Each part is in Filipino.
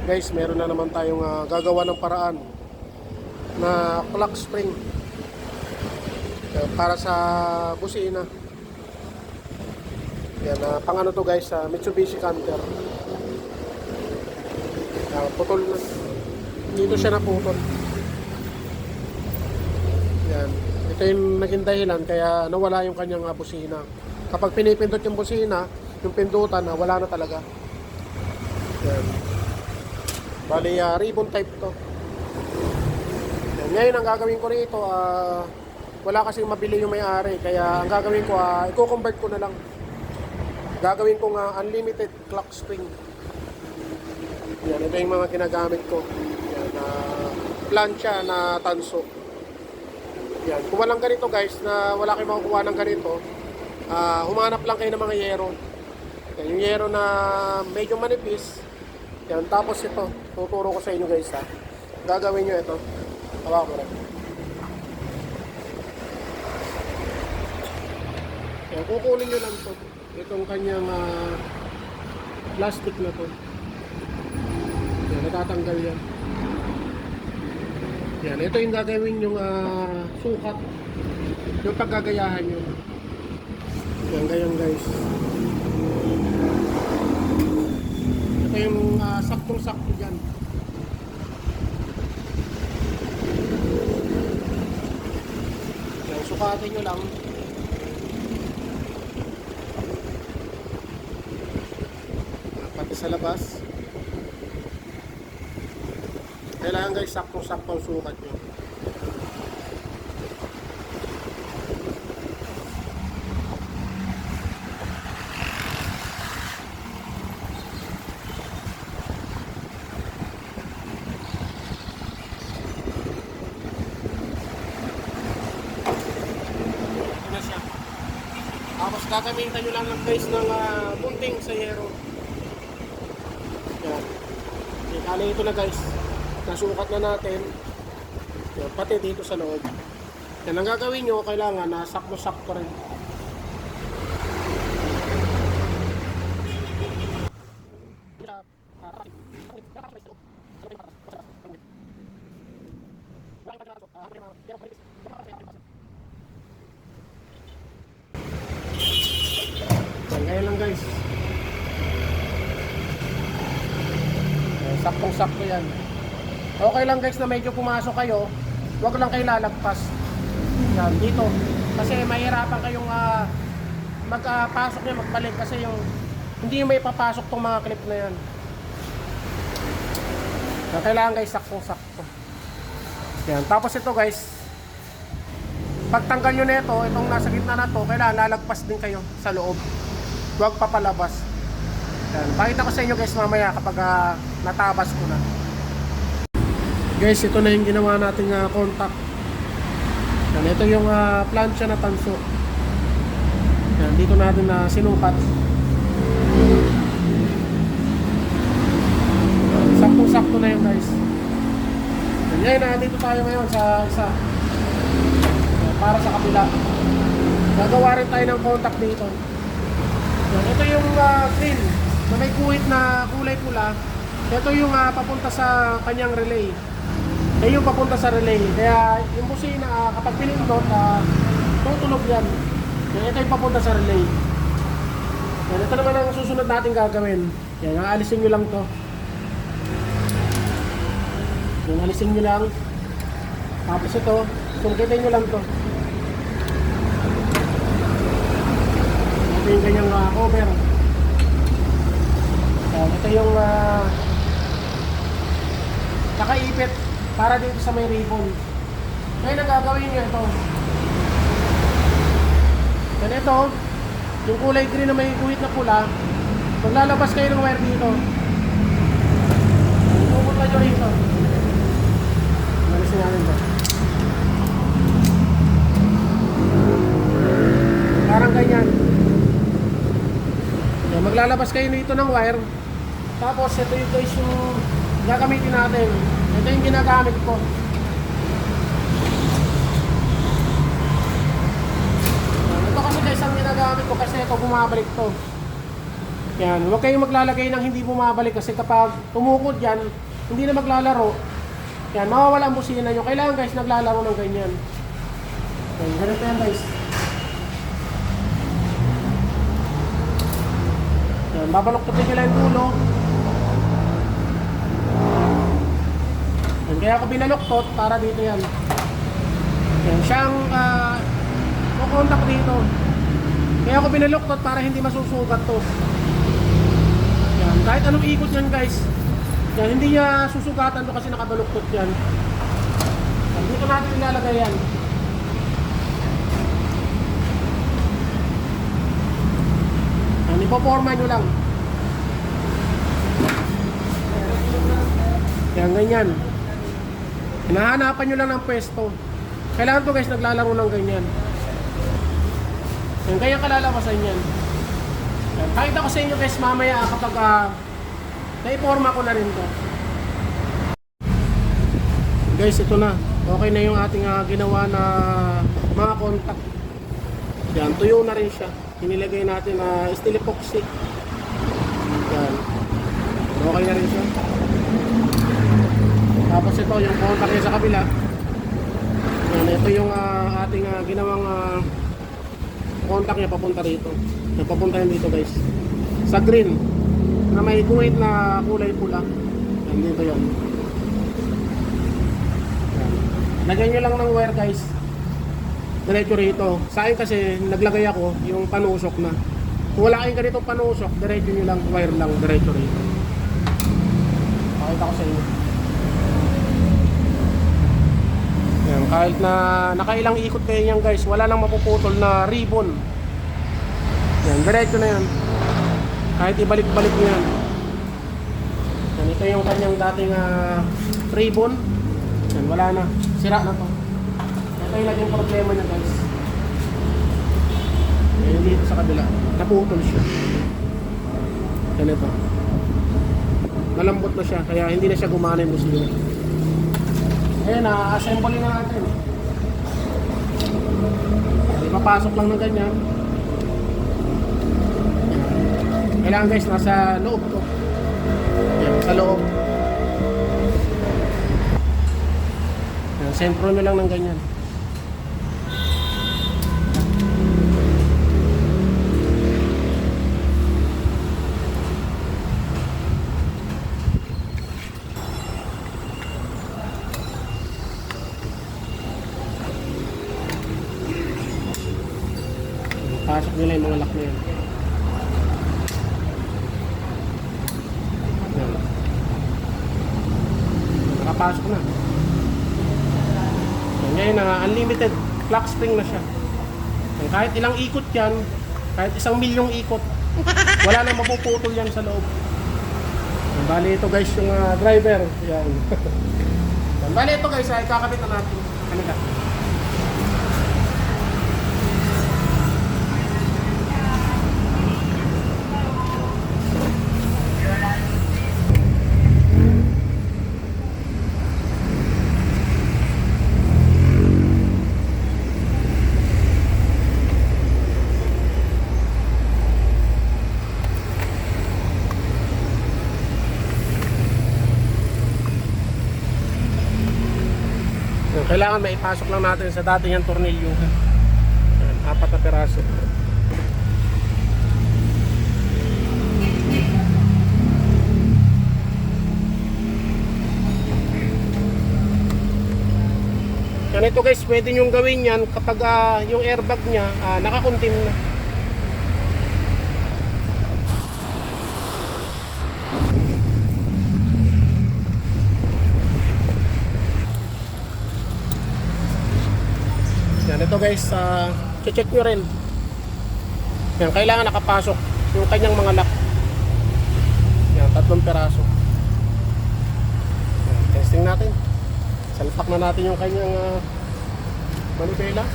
Guys, meron na naman tayong gagawa ng paraan na clock spring para sa busina. Yan, pang ano to guys, Mitsubishi Canter. Putol na. Dito siya naputol. Yan. Ito yung naging dahilan kaya nawala yung kanyang busina. Kapag pinipindot yung busina, yung pindutan, wala na talaga. Yan. Bali, ribbon type to. Yan. Ngayon, ang gagawin ko rito, wala kasing mabili yung may-ari. Kaya ang gagawin ko, i-convert ko na lang. Gagawin ko unlimited clock spring. Yan, ito yung mga ginagamit ko. Yan, plancha na tanso. Yan, kung walang ganito guys, na wala kayong makukuha ng ganito, humanap lang kayo ng mga yero. Yan, yung yero na medyo manipis. Yan, tapos ito, tuturo ko sa inyo guys ha. Gagawin nyo ito. Tawa ko rin. Yan, kukunin nyo lang ito. Itong kanyang plastic na to. Yan, natatanggal yan. Yan, ito yung gagawin yung sukat. Yung paggagayahan nyo. Yan, ganyan guys. Ito yung saktong-sakto dyan. Yan, sukatin nyo lang. Pati sa labas. Kailangan guys, saktong-sakto ang sukat nyo. Ito na siya. Tapos gagamitan nyo lang guys ng bunting sa yero. Yan. Kali ito na guys. Nasukat na natin. Yan, pati dito sa loob. Yan ang gagawin nyo, kailangan na sakto-sakto rin. Yan, ngayon lang guys. Saktong-sakto yan. Okay lang guys na medyo pumasok kayo, huwag lang kayo lalagpas. Yan, dito. Kasi mahirapan kayong magpasok nyo, magbalik kasi yung hindi may papasok tong mga clip na yan. Yan, kailangan guys saktong-sakto. Yan, tapos ito guys, pagtanggal nyo na ito, itong nasa gitna na to, kailangan lalagpas din kayo sa loob. Huwag papalabas. Yan, pakita ko sa inyo guys mamaya kapag natabas ko na. Guys, ito na yung ginawa nating contact. Yan, ito yung plancha na tanso. Yan, dito natin na sinukat. Saktong-sakto na yun guys. Yan, ngayon dito tayo ngayon sa isa. Yan, para sa kapila. Gagawa rin tayo ng contact dito. Yan, ito yung green na may kuhit na kulay pula. Ito yung papunta sa kanyang relay. Yung papunta sa relay. Kaya yung busina kapag pinindot, tutunog yan. Ito yung papunta sa relay. Yan, ito naman ang susunod natin gagawin. Yan, alisin nyo lang to. Yan, alisin nyo lang. Tapos ito, sungkitin nyo lang to. Ito yung kanyang cover. Yan, ito yung nakaipit para dito sa may ribbon. Ngayon ang gagawin nyo ito. Yan, ito yung kulay green na may guhit na pula. Maglalabas kayo ng wire dito. Pupunta nyo rito. Nalisin natin ito. Parang ganyan. Yan, maglalabas kayo dito ng wire. Tapos ito yung guys yung gagamitin natin. Ito yung ginagamit ko. Ito kasi guys ang ginagamit ko kasi ito bumabalik to. Yan, huwag kayong maglalagay ng hindi bumabalik kasi kapag tumukod yan, hindi na maglalaro. Yan, mawawala ang busina nyo. Kailangan guys, naglalaro ng ganyan. Yan, ganito yan guys. Yan, babaloktotin nyo lang yung dulo. Yan, kaya ako binaloktot para dito yan. Yan, siyang kukontak dito. Kaya ako binaloktot para hindi masusugat to. Yan, kahit anong ikot yan guys. Yan, hindi niya susugatan to kasi nakabaluktot yan. Yan, dito natin ilalagay yan. Yan, ipoporma nyo lang. Yan, ganyan. Hinahanapan nyo lang ng pwesto. Kailangan to guys, naglalaro ng ganyan. Yan, kaya kalalabasan yan. Yan, kahit ako sa inyo guys, mamaya kapag naiporma ko na rin to. Guys, ito na. Okay na yung ating ginawa na mga contact. Yan, tuyo na rin siya. Inilagay natin na steel epoxy. Yan. Okay na rin siya. Tapos ito yung contact niya sa kabila. Yan, ito yung ating ginawang contact niya papunta dito. Papunta yan dito guys. Sa green na may guhit na kulay pula. Yan, dito yun. Yan. Lagyan nyo lang ng wire guys. Diretso rito. Sa akin kasi naglagay ako yung panusok na. Kung wala kayong ganitong panusok, diretso nyo lang, wire lang, diretso rito. Pakita ko sa inyo. Yan, kahit na nakailang ikot kayo yan guys, wala nang mapuputol na ribbon. Yan, diretso na yan. Kahit ibalik-balik nyo yan. Yan, ito yung kanyang dating ribbon. Yan, wala na. Sira na to. Ito yung naging problema niya guys. Yan, dito sa kabila. Naputol siya. Yan ito. Malambot na siya, kaya hindi na siya gumana yung busina. Ayan, assemble na natin. Ipapasok lang ng ganyan. Kailangan guys, nasa loob to. Ayan, sa loob. Ayan, sentro nyo lang ng ganyan. Pasok nila yung mga lock na yan. Yan. Nakapasok na. Yan, ngayon na unlimited clock spring na siya. Yan, kahit ilang ikot yan, kahit 1,000,000 ikot, wala nang mapuputol yan sa loob. Yan, bali ito guys yung driver. Yan. Yan, bali ito guys ay kakabit na natin. Ano ka? Kailangan maipasok lang natin sa dating yung tornilyo. Ayan, 4 na peraso. Ganito guys, pwede nyo gawin yan kapag yung airbag nya nakakuntim na. Yan, ito guys, check nyo rin. Yan, kailangan nakapasok yung kanyang mga lock. Yan, 3 peraso. Yan, testing natin. Salpak na natin yung kanyang manibela.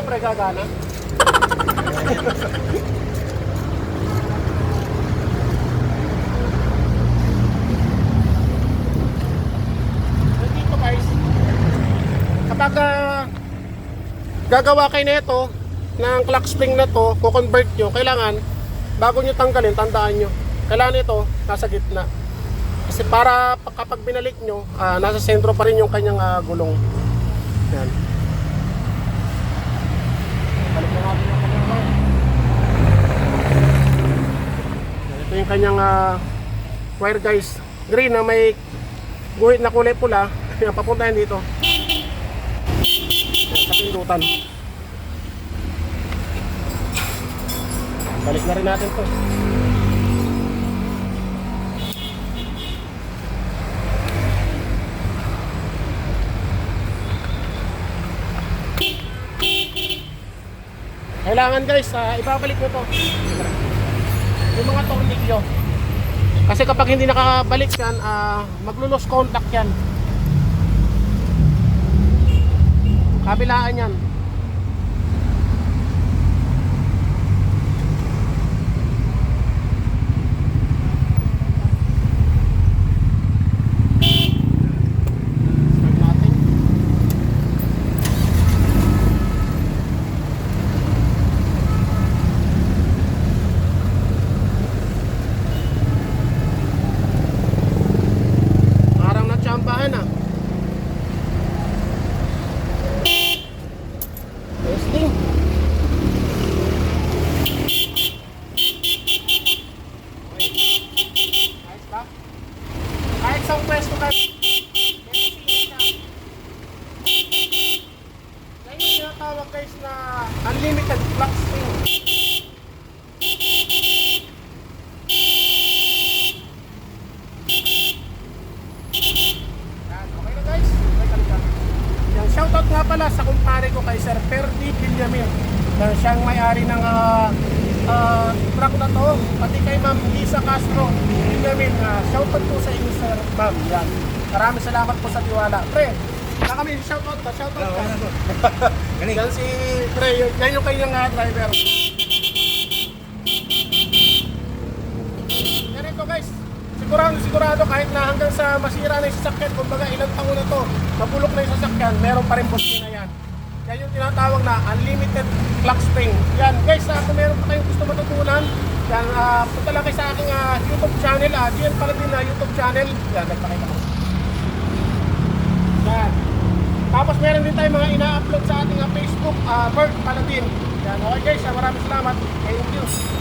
pre, gagana. Dito guys, kapag gagawa kayo nito ng clock spring na to, ko-convert nyo, kailangan bago nyo tanggalin, tandaan nyo, kailangan ito nasa gitna. Kasi para kapag binalik nyo, nasa sentro pa rin yung kanyang gulong. Yan. Balik na natin yung kanyang wire. Ito yung kanyang wire guys. Green na may guhit na kulay pula. Papuntahin dito. Yan, sa pindutan. Balik na rin natin to. Kailangan guys, ibabalik mo to yung mga tornilyo. Kasi kapag hindi nakabalik yan, maglo-lose contact yan. Kabilaan yan. Testing. Ayos ba? Kahit sa pwesto ka, yan yung tinatawag guys na unlimited clock spring. Okay na guys, yung shoutout nga pala sa kumpare ko kay Sir Ferdy Villamin, na siyang may-ari ng truck na to, pati kay Ma'am Lisa Castro Villamin. Shoutout po sa inyo Sir Ma'am. Yan. Maraming salamat po sa tiwala. Pre, na kami shoutout ka, shoutout ka. Yan si Pre, yan yung kanyang driver. Yan ito guys. Sigurado kahit na hanggang sa masira na yung sasakyan, kumbaga ilang taon na to, mabulok na yung sasakyan, meron pa rin busina yan. Yan yung tinatawag na unlimited clock spring. Yan guys, kung meron pa kayong gusto matutunan, yan, punta lang kayo sa aking YouTube channel, GL Paladin na YouTube channel. Yan, nagpakita ko. Yan. Tapos meron din tayong mga ina-upload sa ating Facebook, Bert Paladin. Yan, okay guys, maraming salamat. Thank you.